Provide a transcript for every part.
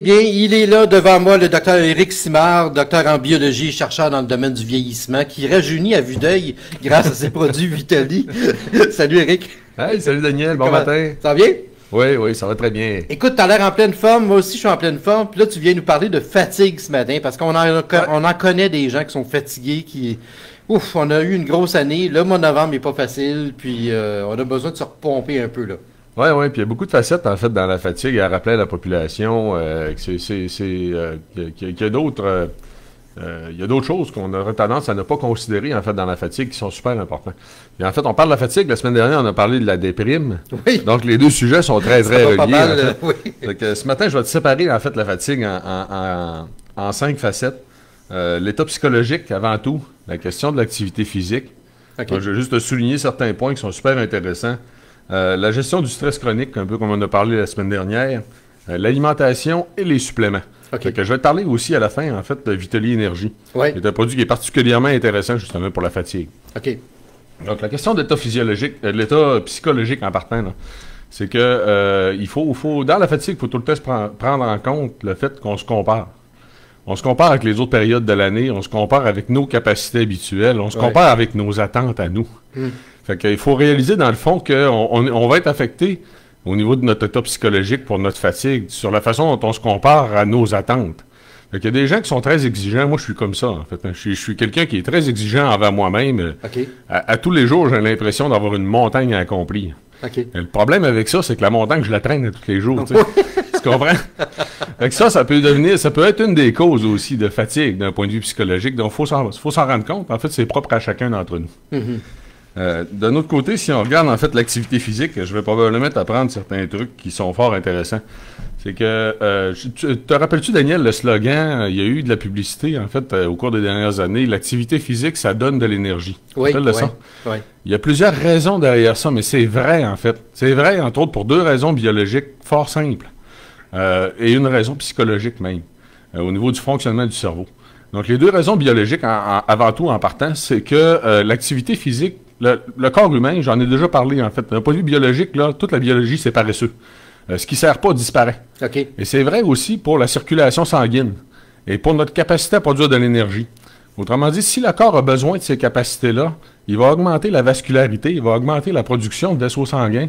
Bien, il est là devant moi, le docteur Éric Simard, docteur en biologie, chercheur dans le domaine du vieillissement, qui rajeunit à vue d'œil grâce à ses produits Vitali. Salut Éric. Hey, salut Daniel, bon matin. Ça va bien? Oui, oui, ça va très bien. Écoute, t'as l'air en pleine forme, moi aussi je suis en pleine forme, puis là tu viens nous parler de fatigue ce matin, parce qu'on en connaît des gens qui sont fatigués, Ouf, on a eu une grosse année, le mois de novembre n'est pas facile, puis on a besoin de se repomper un peu là. Oui, oui, puis il y a beaucoup de facettes, en fait, dans la fatigue, à rappeler à la population qu'il y a d'autres choses qu'on aurait tendance à ne pas considérer, en fait, dans la fatigue, qui sont super importantes. Et en fait, on parle de la fatigue, la semaine dernière, on a parlé de la déprime. Oui. Donc, les deux sujets sont très, très reliés. Pas mal, en fait. oui. Donc, ce matin, je vais te séparer, en fait, la fatigue en 5 facettes. L'état psychologique, avant tout, la question de l'activité physique. Okay. Donc, je vais juste te souligner certains points qui sont super intéressants. La gestion du stress chronique, un peu comme on a parlé la semaine dernière, l'alimentation et les suppléments. Okay. Je vais te parler aussi à la fin, en fait, de Vitali Énergie. Oui. C'est un produit qui est particulièrement intéressant, justement, pour la fatigue. OK. Donc, la question de l'état physiologique, l'état psychologique en partant, c'est que dans la fatigue, il faut tout le temps prendre en compte le fait qu'on se compare. On se compare avec les autres périodes de l'année, on se compare avec nos capacités habituelles, on se compare avec nos attentes à nous. Fait qu'il faut réaliser, dans le fond, qu'on va être affecté au niveau de notre état psychologique pour notre fatigue, sur la façon dont on se compare à nos attentes. Fait qu'il y a des gens qui sont très exigeants. Moi, je suis comme ça, en fait. Je suis quelqu'un qui est très exigeant envers moi-même. Okay. À tous les jours, j'ai l'impression d'avoir une montagne à accomplir. Okay. Le problème avec ça, c'est que la montagne, je la traîne à tous les jours. Tu comprends? Fait que ça peut être une des causes aussi de fatigue d'un point de vue psychologique. Donc, il faut s'en rendre compte. En fait, c'est propre à chacun d'entre nous. D'un autre côté, si on regarde en fait l'activité physique, je vais probablement t'apprendre certains trucs qui sont fort intéressants. C'est que, te rappelles-tu, Daniel, le slogan, il y a eu de la publicité, en fait, au cours des dernières années, l'activité physique, ça donne de l'énergie. Oui, oui. Il y a plusieurs raisons derrière ça, mais c'est vrai, en fait. C'est vrai, entre autres, pour 2 raisons biologiques fort simples. Et une raison psychologique même, au niveau du fonctionnement du cerveau. Donc, les 2 raisons biologiques, avant tout, en partant, c'est que l'activité physique, le corps humain, j'en ai déjà parlé, en fait. D'un point de vue biologique, là, toute la biologie, c'est paresseux. Ce qui ne sert pas disparaît. Okay. Et c'est vrai aussi pour la circulation sanguine et pour notre capacité à produire de l'énergie. Autrement dit, si le corps a besoin de ces capacités-là, il va augmenter la vascularité, il va augmenter la production de vaisseaux sanguins,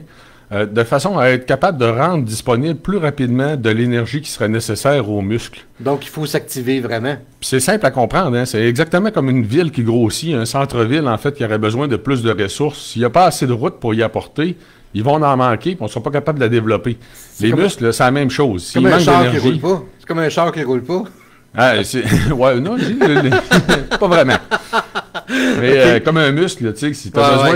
de façon à être capable de rendre disponible plus rapidement de l'énergie qui serait nécessaire aux muscles. Donc, il faut s'activer vraiment. C'est simple à comprendre, hein? C'est exactement comme une ville qui grossit, un centre-ville, en fait, qui aurait besoin de plus de ressources. S'il n'y a pas assez de routes pour y apporter, ils vont en manquer, puis on ne sera pas capable de la développer. Les muscles, c'est la même chose. C'est comme un char qui roule pas. C'est comme un char qui roule pas. Ah, ouais, non, pas vraiment. Mais comme un muscle, tu sais,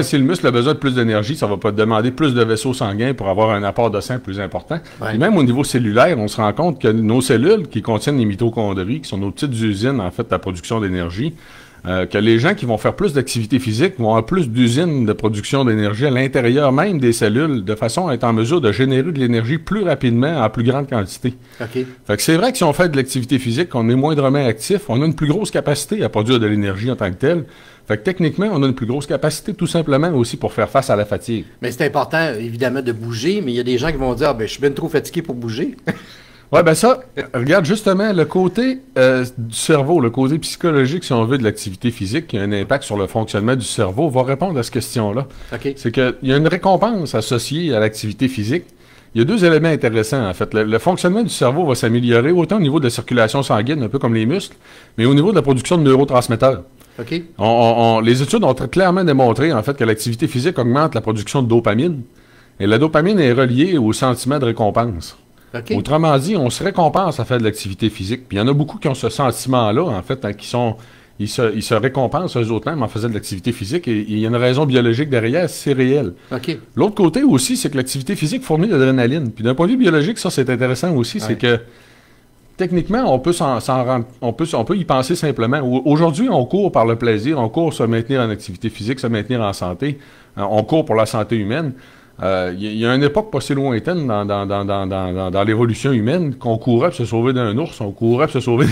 si le muscle a besoin de plus d'énergie, ça va pas te demander plus de vaisseaux sanguins pour avoir un apport de sang plus important. Ouais. Et même au niveau cellulaire, on se rend compte que nos cellules qui contiennent les mitochondries, qui sont nos petites usines, en fait, de la production d'énergie, que les gens qui vont faire plus d'activité physique vont avoir plus d'usines de production d'énergie à l'intérieur même des cellules, de façon à être en mesure de générer de l'énergie plus rapidement en plus grande quantité. Okay. Fait que c'est vrai que si on fait de l'activité physique, qu'on est moindrement actif, on a une plus grosse capacité à produire de l'énergie en tant que telle. Fait que techniquement, on a une plus grosse capacité tout simplement aussi pour faire face à la fatigue. Mais c'est important, évidemment, de bouger, mais il y a des gens qui vont dire « je suis bien trop fatigué pour bouger ». Oui, ben ça, regarde justement le côté du cerveau, le côté psychologique, si on veut, de l'activité physique, qui a un impact sur le fonctionnement du cerveau, va répondre à cette question-là. Okay. C'est qu'il y a une récompense associée à l'activité physique. Il y a 2 éléments intéressants, en fait. Le fonctionnement du cerveau va s'améliorer autant au niveau de la circulation sanguine, un peu comme les muscles, mais au niveau de la production de neurotransmetteurs. Okay. Les études ont clairement démontré, en fait, que l'activité physique augmente la production de dopamine. Et la dopamine est reliée au sentiment de récompense. Okay. Autrement dit, on se récompense à faire de l'activité physique. Puis il y en a beaucoup qui ont ce sentiment-là, en fait, hein, ils se récompensent eux autres mêmes en faisant de l'activité physique. Et il y a une raison biologique derrière, c'est réel. Okay. L'autre côté aussi, c'est que l'activité physique fournit de l'adrénaline. Puis d'un point de vue biologique, ça, c'est intéressant aussi, c'est que techniquement, on peut y penser simplement. Aujourd'hui, on court par le plaisir, on court se maintenir en activité physique, se maintenir en santé. On court pour la santé humaine. Il y a une époque pas si lointaine dans l'évolution humaine qu'on courait pour se sauver d'un ours, on courait pour se sauver...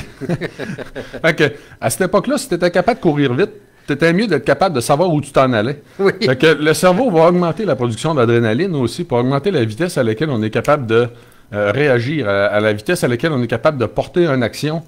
Fait que, à cette époque-là, si tu étais capable de courir vite, c'était mieux d'être capable de savoir où tu t'en allais. Oui. Fait que le cerveau va augmenter la production d'adrénaline aussi pour augmenter la vitesse à laquelle on est capable de réagir à la vitesse à laquelle on est capable de porter une action,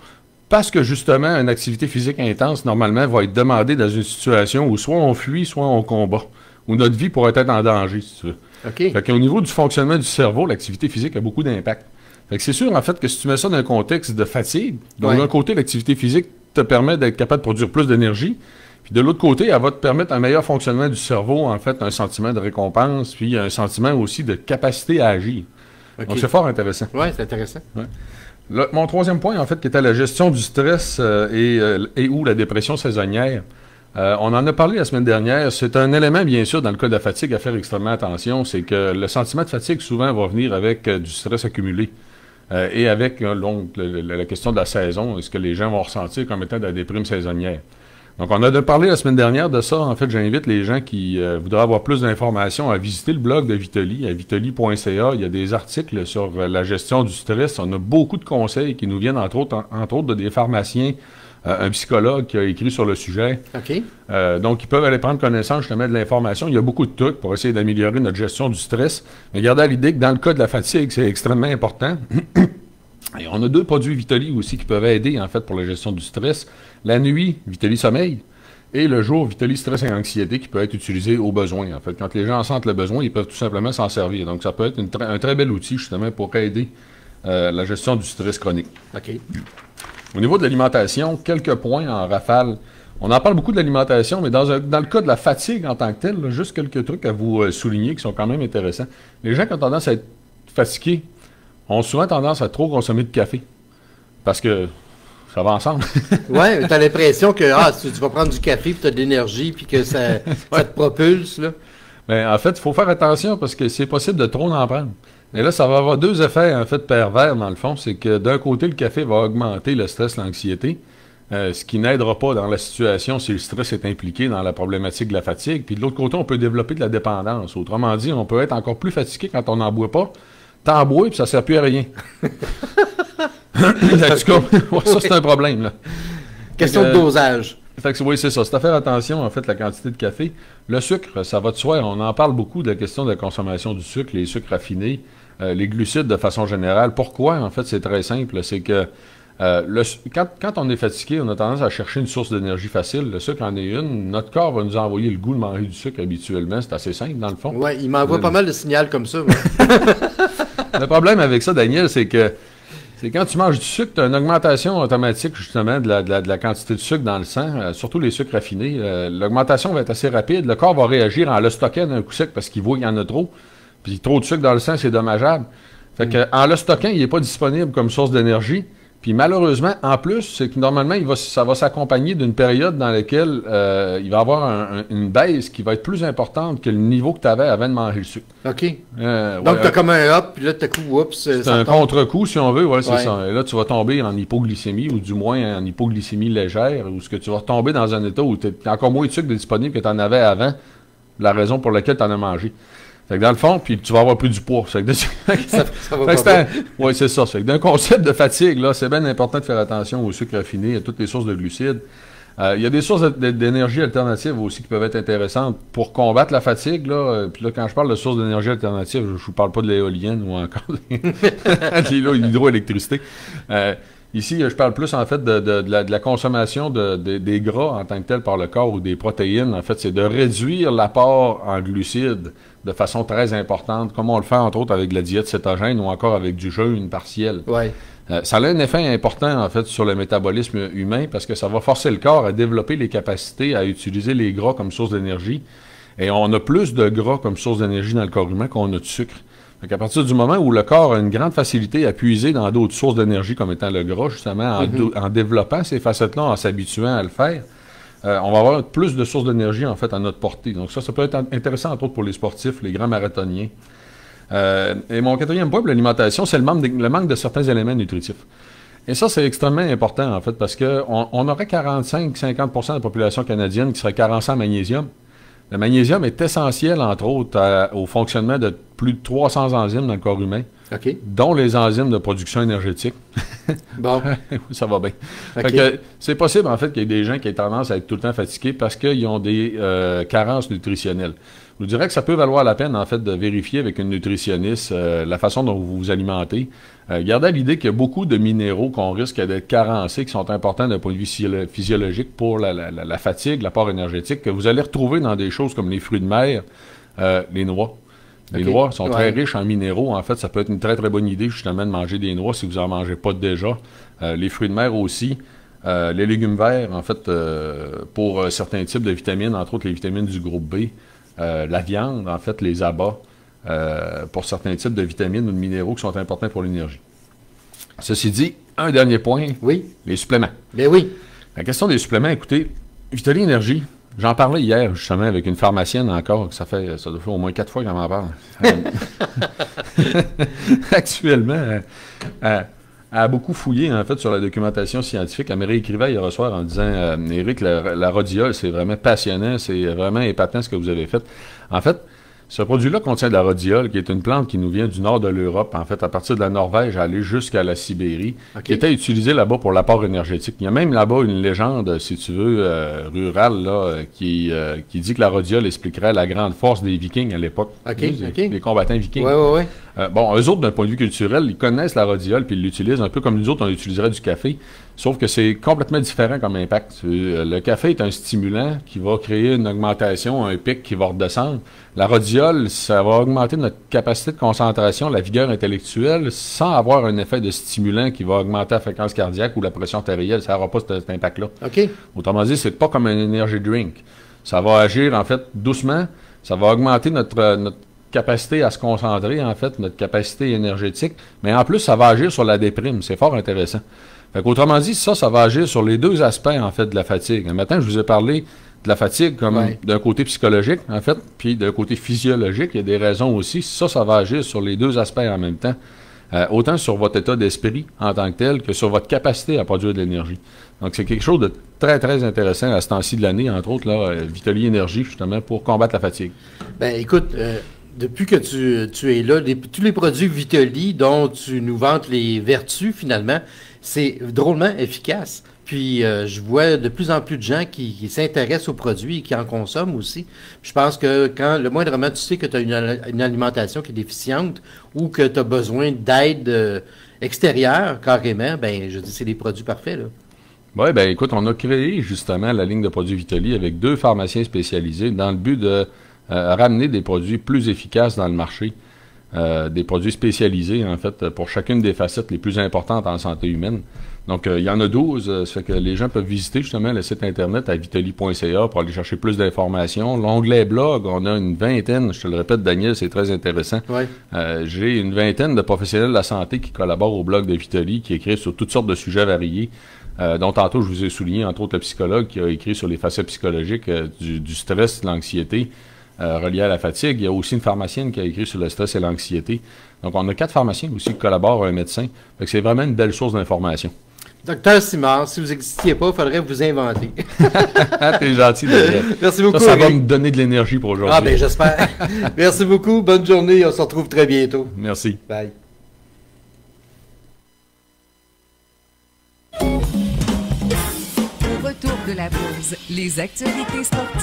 parce que justement, une activité physique intense, normalement, va être demandée dans une situation où soit on fuit, soit on combat, où notre vie pourrait être en danger, si tu veux. OK. Fait qu'au niveau du fonctionnement du cerveau, l'activité physique a beaucoup d'impact. Fait que c'est sûr, en fait, que si tu mets ça dans un contexte de fatigue, donc d'un côté, l'activité physique te permet d'être capable de produire plus d'énergie, puis de l'autre côté, elle va te permettre un meilleur fonctionnement du cerveau, en fait, un sentiment de récompense, puis un sentiment aussi de capacité à agir. Okay. Donc, c'est fort intéressant. Oui, c'est intéressant. Ouais. Là, mon troisième point, en fait, qui était la gestion du stress et ou la dépression saisonnière. On en a parlé la semaine dernière. C'est un élément, bien sûr, dans le cas de la fatigue, à faire extrêmement attention. C'est que le sentiment de fatigue, souvent, va venir avec du stress accumulé. Et avec donc, la question de la saison, est-ce que les gens vont ressentir comme étant de la déprime saisonnière. Donc, on a parlé la semaine dernière de ça. En fait, j'invite les gens qui voudraient avoir plus d'informations à visiter le blog de Vitali, à vitali.ca. Il y a des articles sur la gestion du stress. On a beaucoup de conseils qui nous viennent, entre autres de des pharmaciens, un psychologue qui a écrit sur le sujet. OK. Donc, ils peuvent aller prendre connaissance justement de l'information. Il y a beaucoup de trucs pour essayer d'améliorer notre gestion du stress. Mais gardez à l'idée que dans le cas de la fatigue, c'est extrêmement important. Et on a 2 produits Vitali aussi qui peuvent aider, en fait, pour la gestion du stress. La nuit, Vitali Sommeil. Et le jour, Vitali Stress et Anxiété qui peut être utilisé au besoin. En fait, quand les gens sentent le besoin, ils peuvent tout simplement s'en servir. Donc, ça peut être un très bel outil, justement, pour aider la gestion du stress chronique. OK. Au niveau de l'alimentation, quelques points en rafale. On en parle beaucoup de l'alimentation, mais dans le cas de la fatigue en tant que telle, là, juste quelques trucs à vous souligner qui sont quand même intéressants. Les gens qui ont tendance à être fatigués ont souvent tendance à trop consommer de café. Parce que ça va ensemble. Ouais, t'as l'impression que tu vas prendre du café, puis t'as de l'énergie, puis que ça te propulse, là. Mais en fait, il faut faire attention parce que c'est possible de trop en prendre. Et là, ça va avoir 2 effets, en fait, pervers, dans le fond. C'est que d'un côté, le café va augmenter le stress, l'anxiété, ce qui n'aidera pas dans la situation si le stress est impliqué dans la problématique de la fatigue. Puis de l'autre côté, on peut développer de la dépendance. Autrement dit, on peut être encore plus fatigué quand on n'en boit pas. T'en bois, puis ça ne sert plus à rien. En tout cas, ça, c'est un problème, là. Question de dosage. Fait que, oui, c'est ça. C'est à faire attention, en fait, la quantité de café. Le sucre, ça va de soi. On en parle beaucoup de la question de la consommation du sucre, les sucres raffinés, les glucides de façon générale. Pourquoi? En fait, c'est très simple. C'est que quand on est fatigué, on a tendance à chercher une source d'énergie facile. Le sucre en est une. Notre corps va nous envoyer le goût de manger du sucre habituellement. C'est assez simple, dans le fond. Oui, il m'envoie pas mal de signaux comme ça. Le problème avec ça, Daniel, c'est que quand tu manges du sucre, tu as une augmentation automatique, justement, de la quantité de sucre dans le sang, surtout les sucres raffinés. L'augmentation va être assez rapide. Le corps va réagir en le stockant d'un coup sec parce qu'il voit qu'il y en a trop. Puis trop de sucre dans le sang, c'est dommageable. Fait que, en le stockant, il n'est pas disponible comme source d'énergie. Puis malheureusement, en plus, c'est que normalement, ça va s'accompagner d'une période dans laquelle il va y avoir une baisse qui va être plus importante que le niveau que tu avais avant de manger le sucre. OK. Donc, tu as comme un up, puis là, tu oups, c'est un contre-coup, si on veut, c'est ça. Et là, tu vas tomber en hypoglycémie, ou du moins en hypoglycémie légère, ou ce que tu vas tomber dans un état où tu as encore moins de sucre disponible que tu en avais avant, la raison pour laquelle tu en as mangé. Fait que dans le fond, puis tu vas avoir plus du poids. Ça va oui, c'est ça. Fait que d'un concept de fatigue, là, c'est bien important de faire attention aux sucres raffinés, à toutes les sources de glucides. Il y a des sources d'énergie alternatives aussi qui peuvent être intéressantes pour combattre la fatigue. Puis là, quand je parle de sources d'énergie alternatives, je ne vous parle pas de l'éolienne ou encore de l'hydroélectricité. Ici, je parle plus en fait de la consommation des gras en tant que tel par le corps ou des protéines. En fait, c'est de réduire l'apport en glucides de façon très importante, comme on le fait entre autres avec la diète cétogène ou encore avec du jeûne partiel. Ouais. Ça a un effet important en fait sur le métabolisme humain parce que ça va forcer le corps à développer les capacités à utiliser les gras comme source d'énergie. Et on a plus de gras comme source d'énergie dans le corps humain qu'on a de sucre. Donc à partir du moment où le corps a une grande facilité à puiser dans d'autres sources d'énergie comme étant le gras, justement, en développant ces facettes-là, en s'habituant à le faire, on va avoir plus de sources d'énergie, en fait, à notre portée. Donc ça peut être intéressant, entre autres, pour les sportifs, les grands marathoniens. Et mon quatrième point pour l'alimentation, c'est le manque de certains éléments nutritifs. Et ça, c'est extrêmement important, en fait, parce qu'on aurait 45-50% de la population canadienne qui serait carencée en magnésium. Le magnésium est essentiel, entre autres, au fonctionnement de plus de 300 enzymes dans le corps humain, OK. dont les enzymes de production énergétique. Bon. Ça va bien. OK. Fait que c'est possible, en fait, qu'il y ait des gens qui aient tendance à être tout le temps fatigués parce qu'ils ont des carences nutritionnelles. Je vous dirais que ça peut valoir la peine, en fait, de vérifier avec une nutritionniste la façon dont vous vous alimentez. Gardez à l'idée qu'il y a beaucoup de minéraux qu'on risque d'être carencés, qui sont importants d'un point de vue physiologique pour la fatigue, l'apport énergétique, que vous allez retrouver dans des choses comme les fruits de mer, les noix. Les noix sont très riches en minéraux. En fait, ça peut être une très, très bonne idée, justement, de manger des noix si vous n'en mangez pas déjà. Les fruits de mer aussi. Les légumes verts, en fait, pour certains types de vitamines, entre autres les vitamines du groupe B. La viande, en fait, les abats, pour certains types de vitamines ou de minéraux qui sont importants pour l'énergie. Ceci dit, un dernier point, Oui. les suppléments. Ben oui. La question des suppléments, écoutez, Vitali Énergie, j'en parlais hier, justement, avec une pharmacienne encore, ça doit faire au moins 4 fois qu'elle m'en parle. Actuellement, elle a beaucoup fouillé, en fait, sur la documentation scientifique. Elle me réécrivait hier soir en disant Éric, la rhodiole, c'est vraiment passionnant, c'est vraiment épatant ce que vous avez fait. En fait, ce produit-là contient de la rhodiole, qui est une plante qui nous vient du nord de l'Europe, en fait, à partir de la Norvège, aller jusqu'à la Sibérie, qui était utilisée là-bas pour l'apport énergétique. Il y a même là-bas une légende, si tu veux, rurale, là, qui dit que la rhodiole expliquerait la grande force des Vikings à l'époque. Les combattants vikings. Oui. Bon, eux autres, d'un point de vue culturel, ils connaissent la rhodiole puis ils l'utilisent un peu comme nous autres, on utiliserait du café. Sauf que c'est complètement différent comme impact. Le café est un stimulant qui va créer une augmentation, un pic qui va redescendre. La rhodiole, ça va augmenter notre capacité de concentration, la vigueur intellectuelle, sans avoir un effet de stimulant qui va augmenter la fréquence cardiaque ou la pression artérielle. Ça n'aura pas cet impact-là. OK. Autrement dit, c'est pas comme un energy drink. Ça va agir, en fait, doucement. Ça va augmenter notre capacité à se concentrer, en fait, notre capacité énergétique. Mais en plus, ça va agir sur la déprime. C'est fort intéressant. Fait qu'autrement dit, ça va agir sur les deux aspects, en fait, de la fatigue. Maintenant, je vous ai parlé de la fatigue comme d'un côté psychologique, en fait, puis d'un côté physiologique. Il y a des raisons aussi. Ça va agir sur les deux aspects en même temps. Autant sur votre état d'esprit en tant que tel que sur votre capacité à produire de l'énergie. Donc, c'est quelque chose de très, très intéressant à ce temps-ci de l'année, entre autres, là, Vitali Énergie, justement, pour combattre la fatigue. Ben, écoute, depuis que tu es là, tous les produits Vitali dont tu nous vantes les vertus, finalement, c'est drôlement efficace. Puis, je vois de plus en plus de gens qui s'intéressent aux produits et qui en consomment aussi. Je pense que quand le moindrement tu sais que tu as une alimentation qui est déficiente ou que tu as besoin d'aide extérieure, carrément, ben, je dis, c'est des produits parfaits, là. Oui, ben écoute, on a créé justement la ligne de produits Vitali avec 2 pharmaciens spécialisés dans le but de ramener des produits plus efficaces dans le marché, des produits spécialisés, en fait, pour chacune des facettes les plus importantes en santé humaine. Donc, il y en a 12, ça fait que les gens peuvent visiter justement le site internet à vitali.ca pour aller chercher plus d'informations. L'onglet blog, on a une vingtaine, je te le répète, Daniel, c'est très intéressant. Ouais. J'ai une vingtaine de professionnels de la santé qui collaborent au blog de Vitali, qui écrivent sur toutes sortes de sujets variés. Dont tantôt, je vous ai souligné, entre autres, le psychologue qui a écrit sur les facettes psychologiques du stress, de l'anxiété relié à la fatigue. Il y a aussi une pharmacienne qui a écrit sur le stress et l'anxiété. Donc, on a 4 pharmaciens aussi qui collaborent, un médecin. Fait que c'est vraiment une belle source d'information. Docteur Simard, si vous n'existiez pas, il faudrait vous inventer. T'es gentil, Daniel. Merci beaucoup. Ça va me donner de l'énergie pour aujourd'hui. Ah, ben j'espère. Merci beaucoup. Bonne journée. On se retrouve très bientôt. Merci. Bye. Au retour de la pause, les actualités sportives.